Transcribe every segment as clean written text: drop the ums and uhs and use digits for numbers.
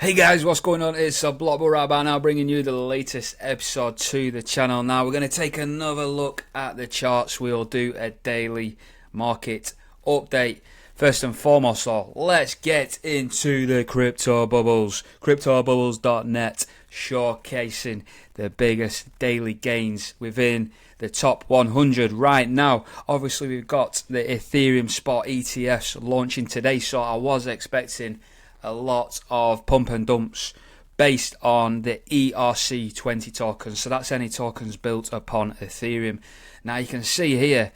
Hey guys, what's going on? It's a Blockbull Rabbi now bringing you the latest episode to the channel. Now we're going to take another look at the charts. We'll do a daily market update. First and foremost, so let's get into the crypto bubbles. CryptoBubbles.net showcasing the biggest daily gains within the top 100 right now. Obviously, we've got the Ethereum spot ETFs launching today, so I was expecting a lot of pump and dumps based on the ERC20 tokens. So that's any tokens built upon Ethereum. Now you can see here,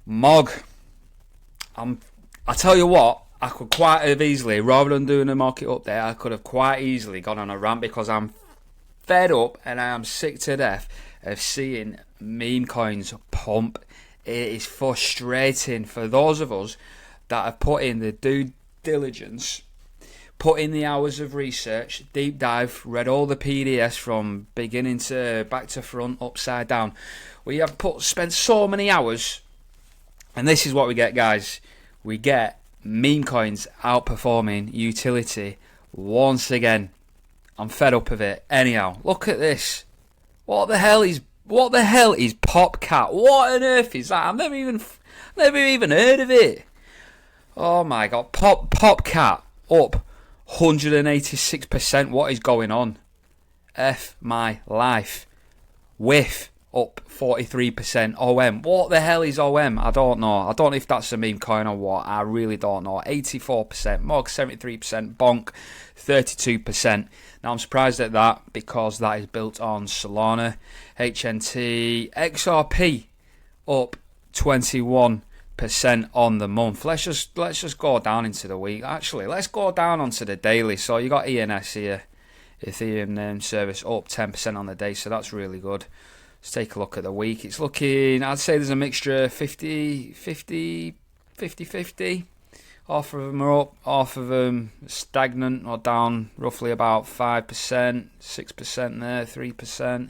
MOG. I tell you what, I could quite have easily, rather than doing a market update, I could have quite easily gone on a rant because I'm fed up and I am sick to death of seeing meme coins pump. It is frustrating for those of us that have put in the due diligence, put in the hours of research, deep dive, read all the PDFs from beginning to back to front, upside down. We have spent so many hours, and this is what we get, guys. We get meme coins outperforming utility once again. I'm fed up of it. Anyhow, look at this. What the hell is PopCat? What on earth is that? I've never even heard of it. Oh my god, PopCat up 186%. What is going on? F my life. Whiff up 43%. OM. What the hell is OM? I don't know. I don't know if that's a meme coin or what. I really don't know. 84%. MOG 73%. Bonk 32%. Now I'm surprised at that because that is built on Solana. HNT. XRP up 21% on the month. Let's just go down into the week. Actually, let's go down onto the daily. So you got ENS here, Ethereum name service up 10% on the day, so that's really good. Let's take a look at the week. It's looking, I'd say there's a mixture 50-50. Half of them are up, half of them stagnant or down roughly about 5%, 6% there, 3%.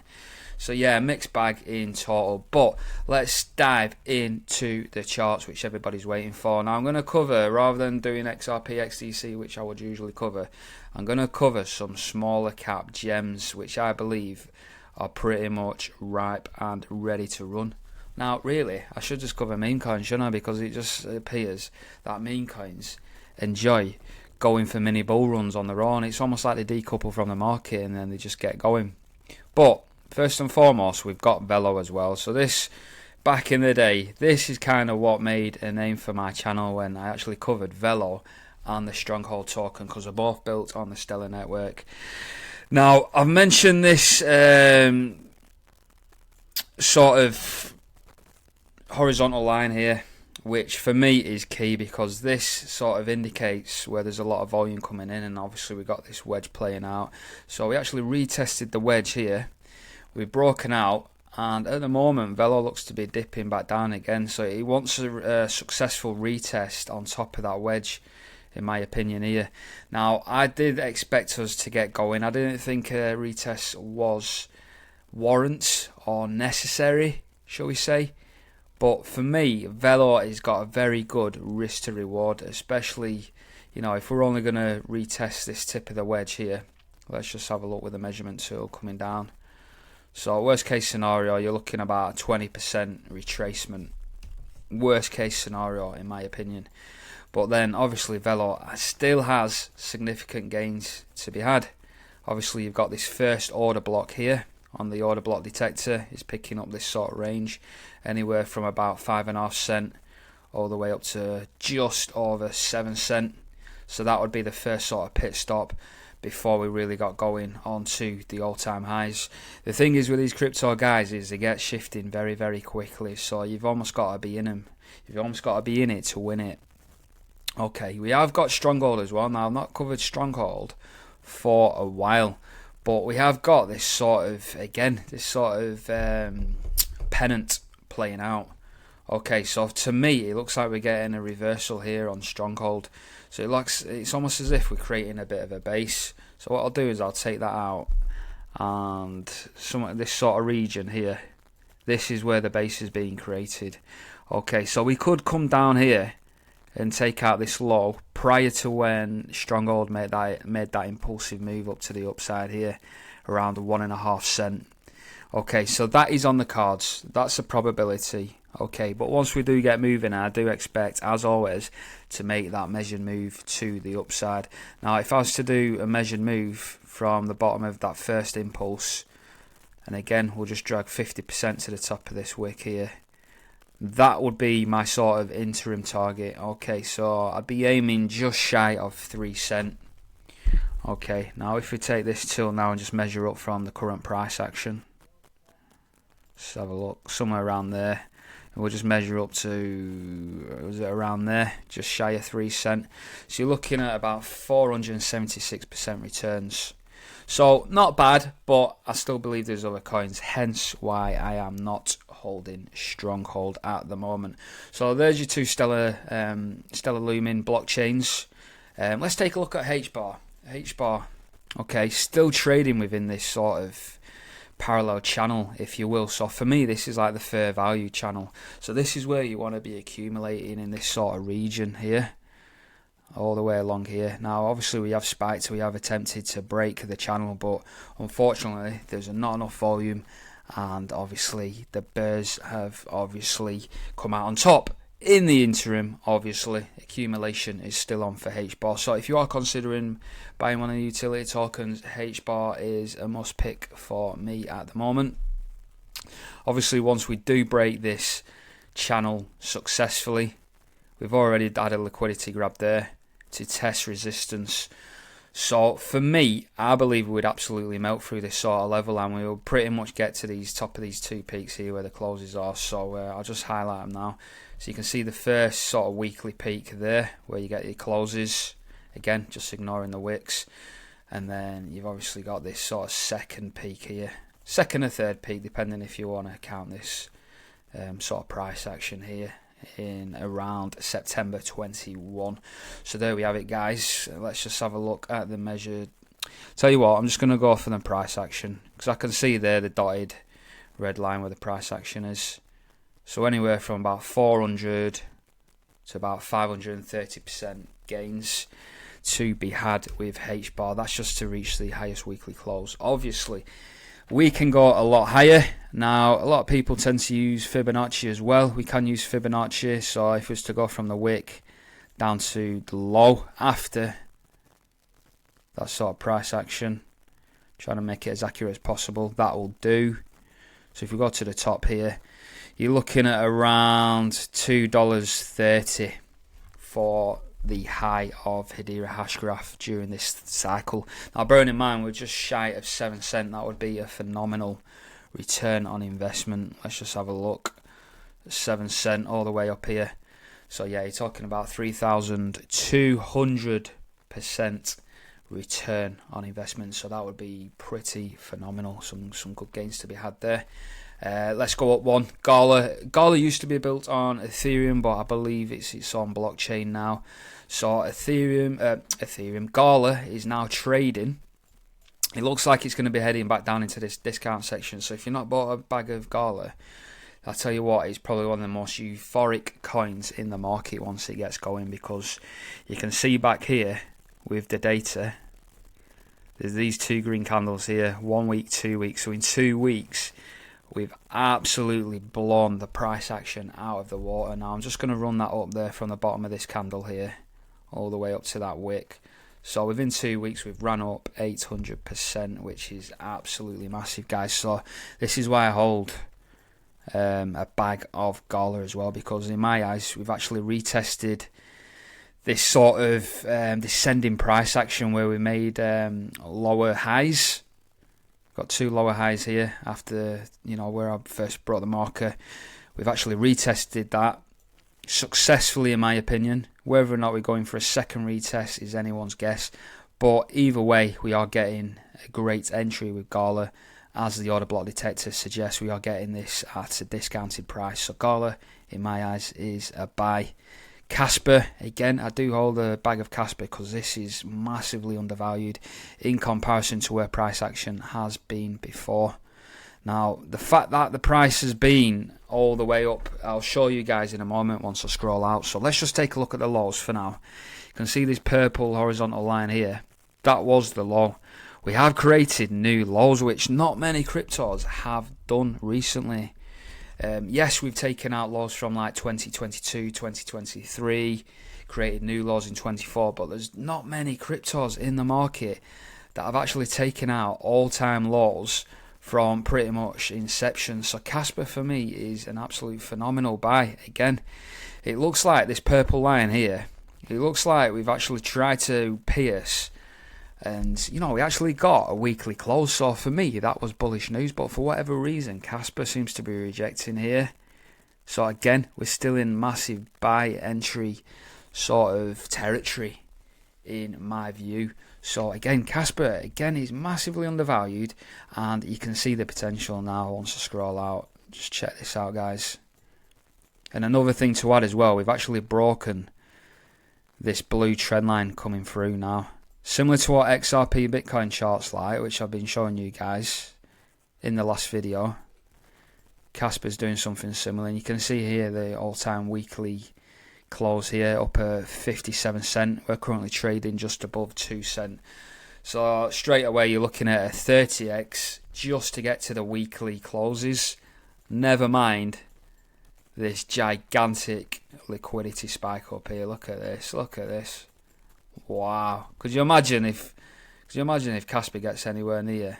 So yeah, mixed bag in total. But let's dive into the charts, which everybody's waiting for. Now I'm going to cover, rather than doing XRP, XDC, which I would usually cover, I'm going to cover some smaller cap gems, which I believe are pretty much ripe and ready to run. Now really, I should just cover meme coins, shouldn't I? Because it just appears that meme coins enjoy going for mini bull runs on their own. It's almost like they decouple from the market and then they just get going. But first and foremost, we've got Velo as well. So this, back in the day, this is kind of what made a name for my channel when I actually covered Velo and the Stronghold token, because they're both built on the Stellar network. Now, I've mentioned this sort of horizontal line here, which for me is key because this sort of indicates where there's a lot of volume coming in, and obviously we've got this wedge playing out. So we actually retested the wedge here. We've broken out, and at the moment Velo looks to be dipping back down again, so he wants a successful retest on top of that wedge, in my opinion here. Now I did expect us to get going. I didn't think a retest was warrant or necessary, shall we say. But for me, Velo has got a very good risk to reward, especially, you know, if we're only going to retest this tip of the wedge here. Let's just have a look with the measurement tool coming down. So worst case scenario, you're looking about a 20% retracement. Worst case scenario, in my opinion. But then obviously Velo still has significant gains to be had. Obviously you've got this first order block here on the order block detector. Is picking up this sort of range, anywhere from about 5.5 cents all the way up to just over 7 cents. So that would be the first sort of pit stop before we really got going onto the all-time highs. The thing is with these crypto guys is they get shifting very, very quickly, so you've almost got to be in them. You've almost got to be in it to win it. Okay, we have got Stronghold as well. Now I've not covered Stronghold for a while, but we have got this sort of, again, this sort of pennant playing out. Okay, so to me it looks like we're getting a reversal here on Stronghold. So it's almost as if we're creating a bit of a base. So what I'll do is I'll take that out, and this sort of region here, this is where the base is being created. Okay, so we could come down here and take out this low prior to when Stronghold made that impulsive move up to the upside here, around 1.5 cent. Okay, so that is on the cards. That's a probability. Okay, but once we do get moving, I do expect, as always, to make that measured move to the upside. Now, if I was to do a measured move from the bottom of that first impulse, and again, we'll just drag 50% to the top of this wick here, that would be my sort of interim target. Okay, so I'd be aiming just shy of 3 cent. Okay, now if we take this till now and just measure up from the current price action, let's have a look, somewhere around there. And we'll just measure up to, was it around there, just shy of 3 cent. So you're looking at about 476% returns. So not bad, but I still believe there's other coins, hence why I am not holding Stronghold at the moment. So there's your two stellar looming blockchains. Let's take a look at Hbar. Hbar, okay, still trading within this sort of parallel channel, if you will. So for me, this is like the fair value channel. So this is where you want to be accumulating, in this sort of region here, all the way along here. Now obviously we have spiked, we have attempted to break the channel, but unfortunately there's not enough volume, and obviously the bears have obviously come out on top. In the interim, obviously accumulation is still on for Hbar. So if you are considering buying one of the utility tokens, Hbar is a must pick for me at the moment. Obviously once we do break this channel successfully, we've already had a liquidity grab there to test resistance. So for me, I believe we would absolutely melt through this sort of level, and we will pretty much get to these top of these two peaks here where the closes are. So I'll just highlight them now. So you can see the first sort of weekly peak there where you get your closes. Again, just ignoring the wicks. And then you've obviously got this sort of second peak here. Second or third peak, depending if you want to count this sort of price action here, in around September 21. So there we have it, guys. Let's just have a look at the measured. Tell you what, I'm just going to go for the price action, because I can see there the dotted red line where the price action is. So anywhere from about 400 to about 530% gains to be had with Hbar. That's just to reach the highest weekly close. Obviously we can go a lot higher. Now, a lot of people tend to use Fibonacci as well. We can use Fibonacci. So if it was to go from the wick down to the low after that sort of price action, trying to make it as accurate as possible, that will do. So if we go to the top here, you're looking at around $2.30 for the high of Hedera hash graph during this cycle. Now bearing in mind we're just shy of 7 cent, that would be a phenomenal return on investment. Let's just have a look. 7 cent all the way up here. So yeah, you're talking about 3,200% return on investment. So that would be pretty phenomenal. Some good gains to be had there. Let's go up one. Gala used to be built on Ethereum, but I believe it's on blockchain now. So Gala is now trading. It looks like it's going to be heading back down into this discount section. So if you're not bought a bag of Gala, I'll tell you what, it's probably one of the most euphoric coins in the market once it gets going, because you can see back here with the data, there's these two green candles here, 1 week, 2 weeks. So in 2 weeks, we've absolutely blown the price action out of the water. Now I'm just going to run that up there from the bottom of this candle here, all the way up to that wick. So within 2 weeks, we've run up 800%, which is absolutely massive, guys. So this is why I hold a bag of Gala as well, because in my eyes, we've actually retested this sort of descending price action where we made lower highs. Got two lower highs here after, where I first brought the marker. We've actually retested that successfully, in my opinion. Whether or not we're going for a second retest is anyone's guess. But either way, we are getting a great entry with Gala. As the order block detector suggests, we are getting this at a discounted price. So Gala, in my eyes, is a buy. CASPER, again, I do hold a bag of CASPER because this is massively undervalued in comparison to where price action has been before. Now, the fact that the price has been all the way up, I'll show you guys in a moment once I scroll out. So let's just take a look at the lows for now. You can see this purple horizontal line here. That was the low. We have created new lows, which not many cryptos have done recently. Yes, we've taken out lows from like 2022, 2023, created new lows in 24, but there's not many cryptos in the market that have actually taken out all-time lows from pretty much inception. So CASPER for me is an absolute phenomenal buy. Again, it looks like this purple line here, it looks like we've actually tried to pierce, and you know, we actually got a weekly close. So for me, that was bullish news, but for whatever reason, CASPER seems to be rejecting here. So again, we're still in massive buy entry sort of territory in my view. So again, CASPER again is massively undervalued, and you can see the potential now once I scroll out. Just check this out, guys. And another thing to add as well, we've actually broken this blue trend line coming through now. Similar to what XRP Bitcoin charts like, which I've been showing you guys in the last video. CASPER's doing something similar, and you can see here the all-time weekly close here up at 57 cent. We're currently trading just above 2 cent. So straight away you're looking at a 30x just to get to the weekly closes. Never mind this gigantic liquidity spike up here. Look at this. Look at this. Wow. Could you imagine if CASPER gets anywhere near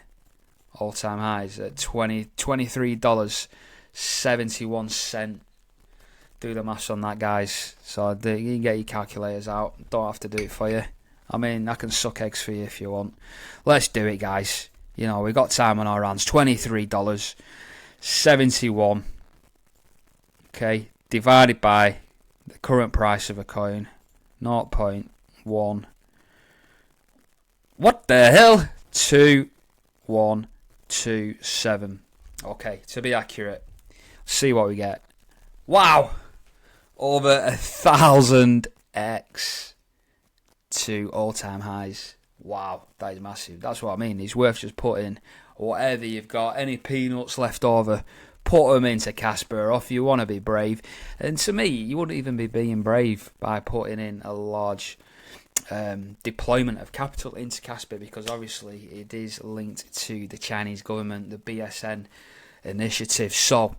all-time highs at $23.71? Do the maths on that, guys. So you can get your calculators out. Don't have to do it for you. I mean, I can suck eggs for you if you want. Let's do it, guys. You know, we got time on our hands. $23.71. Okay, divided by the current price of a coin, 0.1. What the hell? 2127. Okay, to be accurate, see what we get. Wow, over 1,000x to all-time highs. Wow, that is massive. That's what I mean. It's worth just putting whatever you've got, any peanuts left over, put them into CASPER, or if you want to be brave. And to me, you wouldn't even be being brave by putting in a large deployment of capital into CASPER, because obviously it is linked to the Chinese government, the BSN initiative. So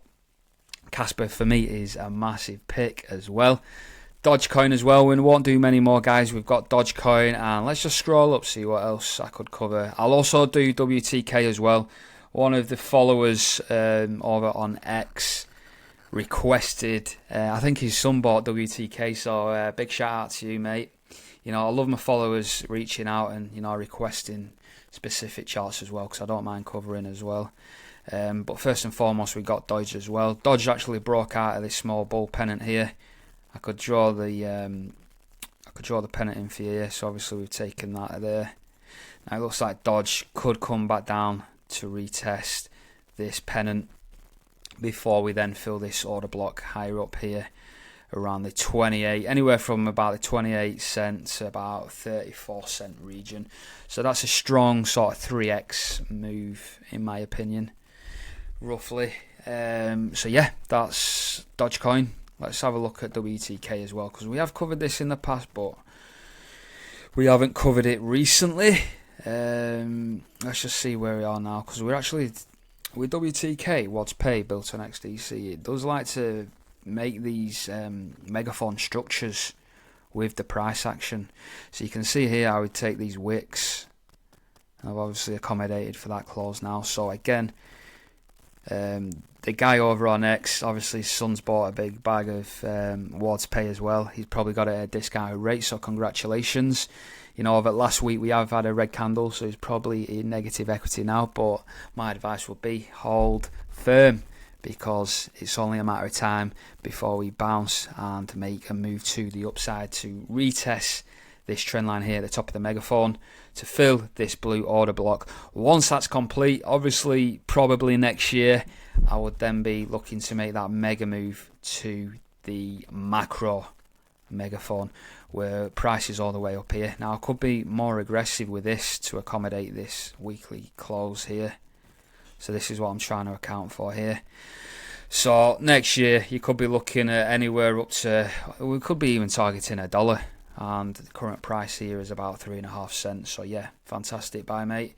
CASPER for me is a massive pick as well. Dogecoin as well. We won't do many more, guys. We've got Dogecoin, and let's just scroll up, see what else I could cover. I'll also do WTK as well. One of the followers over on X requested, I think his son bought WTK, so big shout out to you, mate. You know, I love my followers reaching out and, you know, requesting specific charts as well, because I don't mind covering as well. But first and foremost, we got Doge as well. Doge actually broke out of this small bull pennant here. I could draw the pennant in for you here, so obviously we've taken that there. Now it looks like Doge could come back down to retest this pennant before we then fill this order block higher up here around the 28, anywhere from about the 28 cent to about 34 cent region. So that's a strong sort of 3x move in my opinion, roughly. So yeah, that's Dogecoin. Let's have a look at WTK as well, because we have covered this in the past, but we haven't covered it recently. Let's just see where we are now, because we're actually with WTK. What's pay built on XDC? It does like to make these megaphone structures with the price action. So you can see here I would take these wicks. I've obviously accommodated for that clause now. So again, the guy over on X, obviously his son's bought a big bag of Ward's Pay as well. He's probably got it at a discounted rate, so congratulations. You know, over last week we have had a red candle, so he's probably in negative equity now, but my advice would be hold firm, because it's only a matter of time before we bounce and make a move to the upside to retest this trend line here at the top of the megaphone to fill this blue order block. Once that's complete, obviously probably next year, I would then be looking to make that mega move to the macro megaphone, where price is all the way up here. Now I could be more aggressive with this to accommodate this weekly close here. So this is what I'm trying to account for here. So next year you could be looking at anywhere up to, we could be even targeting $1, and the current price here is about 3.5 cents. So yeah, fantastic buy, mate.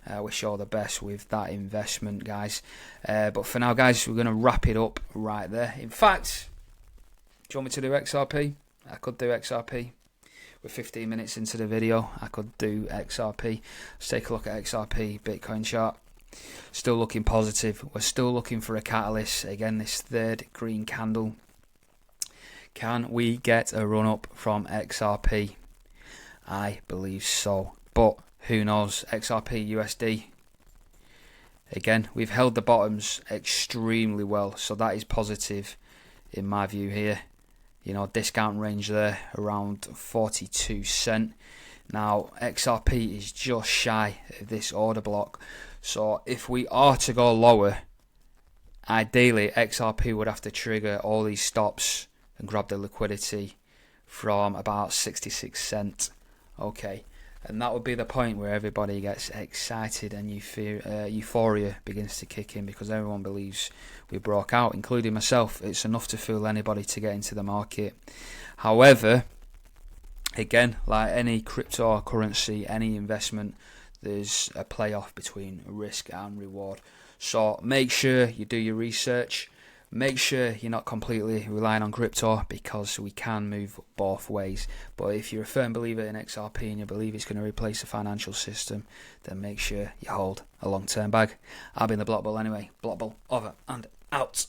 Wish you all the best with that investment, guys. But for now, guys, we're going to wrap it up right there. In fact, do you want me to do XRP? I could do XRP. We're 15 minutes into the video. I could do XRP. Let's take a look at XRP Bitcoin chart. Still looking positive. We're still looking for a catalyst. Again, this third green candle. Can we get a run up from XRP? I believe so. But who knows? XRP USD. Again, we've held the bottoms extremely well. So that is positive in my view here. You know, discount range there around 42 cents. Now, XRP is just shy of this order block. So if we are to go lower, ideally XRP would have to trigger all these stops and grab the liquidity from about 66 cents. Okay, and that would be the point where everybody gets excited and euphoria begins to kick in, because everyone believes we broke out, including myself. It's enough to fool anybody to get into the market. However, again, like any cryptocurrency, any investment, there's a playoff between risk and reward. So make sure you do your research. Make sure you're not completely relying on crypto, because we can move both ways. But if you're a firm believer in XRP and you believe it's going to replace the financial system, then make sure you hold a long-term bag. I've been the Block Bull anyway. Block Bull over and out.